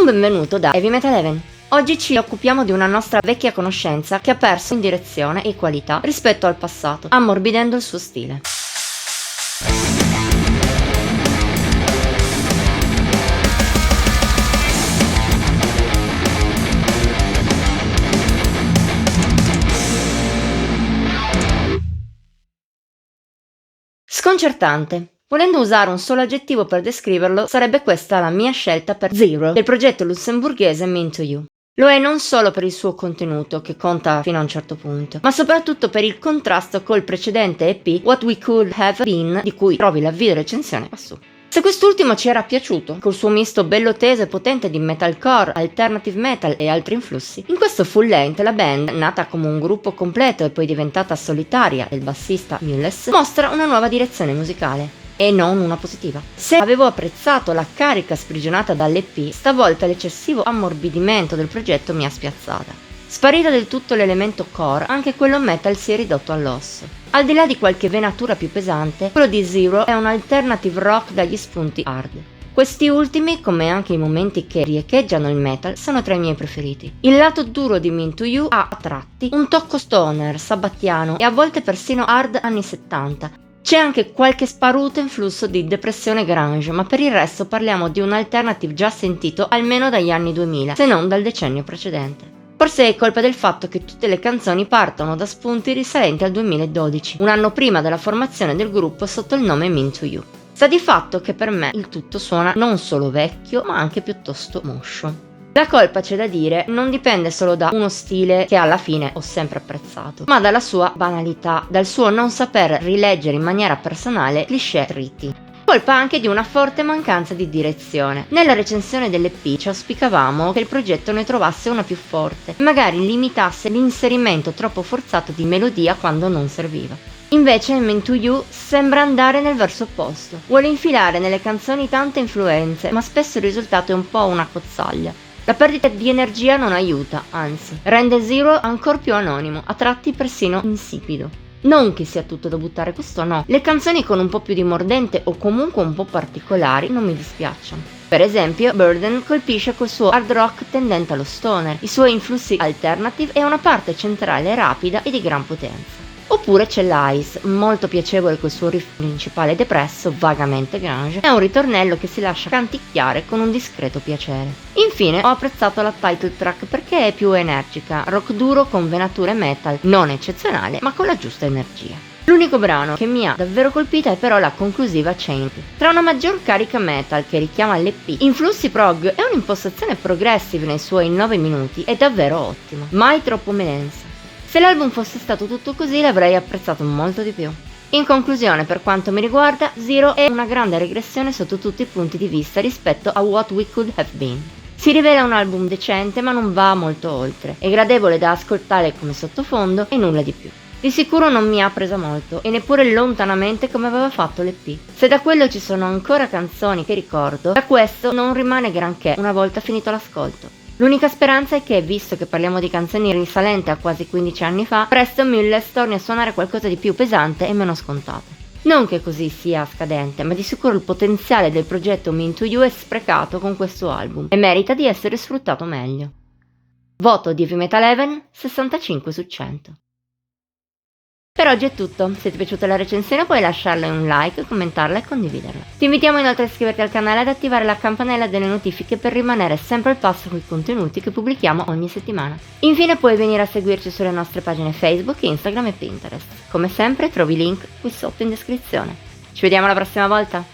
Un benvenuto da Heavy Metal Heaven. Oggi ci occupiamo di una nostra vecchia conoscenza che ha perso in direzione e qualità rispetto al passato, ammorbidendo il suo stile. Sconcertante. Volendo usare un solo aggettivo per descriverlo, sarebbe questa la mia scelta per Zero, del progetto lussemburghese Mean to You. Lo è non solo per il suo contenuto, che conta fino a un certo punto, ma soprattutto per il contrasto col precedente EP What We Could Have Been, di cui trovi la video recensione qua su. Se quest'ultimo ci era piaciuto, col suo misto bello teso e potente di metalcore, alternative metal e altri influssi, in questo full length la band, nata come un gruppo completo e poi diventata solitaria del bassista Mulles, mostra una nuova direzione musicale. E non una positiva. Se avevo apprezzato la carica sprigionata dall'EP, stavolta l'eccessivo ammorbidimento del progetto mi ha spiazzata. Sparito del tutto l'elemento core, anche quello metal si è ridotto all'osso. Al di là di qualche venatura più pesante, quello di Zero è un alternative rock dagli spunti hard. Questi ultimi, come anche i momenti che riecheggiano il metal, sono tra i miei preferiti. Il lato duro di Mean to You ha a tratti un tocco stoner, sabattiano e a volte persino hard anni 70. C'è anche qualche sparuto influsso di depressione grunge, ma per il resto parliamo di un alternative già sentito almeno dagli anni 2000, se non dal decennio precedente. Forse è colpa del fatto che tutte le canzoni partono da spunti risalenti al 2012, un anno prima della formazione del gruppo sotto il nome Mean to You. Sta di fatto che per me il tutto suona non solo vecchio, ma anche piuttosto moscio. La colpa, c'è da dire, non dipende solo da uno stile che alla fine ho sempre apprezzato, ma dalla sua banalità, dal suo non saper rileggere in maniera personale cliché dritti. Colpa anche di una forte mancanza di direzione. Nella recensione dell'EP ci auspicavamo che il progetto ne trovasse una più forte e magari limitasse l'inserimento troppo forzato di melodia quando non serviva. Invece Mean to You sembra andare nel verso opposto. Vuole infilare nelle canzoni tante influenze, ma spesso il risultato è un po' una cozzaglia. La perdita di energia non aiuta, anzi, rende Zero ancora più anonimo, a tratti persino insipido. Non che sia tutto da buttare, questo no. Le canzoni con un po' più di mordente o comunque un po' particolari non mi dispiacciono. Per esempio, Burden colpisce col suo hard rock tendente allo stoner, i suoi influssi alternative e una parte centrale rapida e di gran potenza. Oppure c'è l'Ice, molto piacevole col suo riff principale depresso, vagamente grunge, e un ritornello che si lascia canticchiare con un discreto piacere. Infine ho apprezzato la title track perché è più energica, rock duro con venature metal, non eccezionale ma con la giusta energia. L'unico brano che mi ha davvero colpita è però la conclusiva Chained. Tra una maggior carica metal che richiama l'EP, influssi prog e un'impostazione progressive nei suoi 9 minuti è davvero ottima, mai troppo melensa. Se l'album fosse stato tutto così l'avrei apprezzato molto di più. In conclusione, per quanto mi riguarda, Zero è una grande regressione sotto tutti i punti di vista rispetto a What We Could Have Been. Si rivela un album decente ma non va molto oltre, è gradevole da ascoltare come sottofondo e nulla di più. Di sicuro non mi ha presa molto e neppure lontanamente come aveva fatto l'EP. Se da quello ci sono ancora canzoni che ricordo, da questo non rimane granché una volta finito l'ascolto. L'unica speranza è che, visto che parliamo di canzoni risalenti a quasi 15 anni fa, presto Mulles torni a suonare qualcosa di più pesante e meno scontato. Non che così sia scadente, ma di sicuro il potenziale del progetto Mean to You è sprecato con questo album e merita di essere sfruttato meglio. Voto di Heavy Metal Heaven 65 su 100. Per oggi è tutto, se ti è piaciuta la recensione puoi lasciarle un like, commentarla e condividerla. Ti invitiamo inoltre a iscriverti al canale e ad attivare la campanella delle notifiche per rimanere sempre al passo con i contenuti che pubblichiamo ogni settimana. Infine puoi venire a seguirci sulle nostre pagine Facebook, Instagram e Pinterest. Come sempre trovi i link qui sotto in descrizione. Ci vediamo la prossima volta!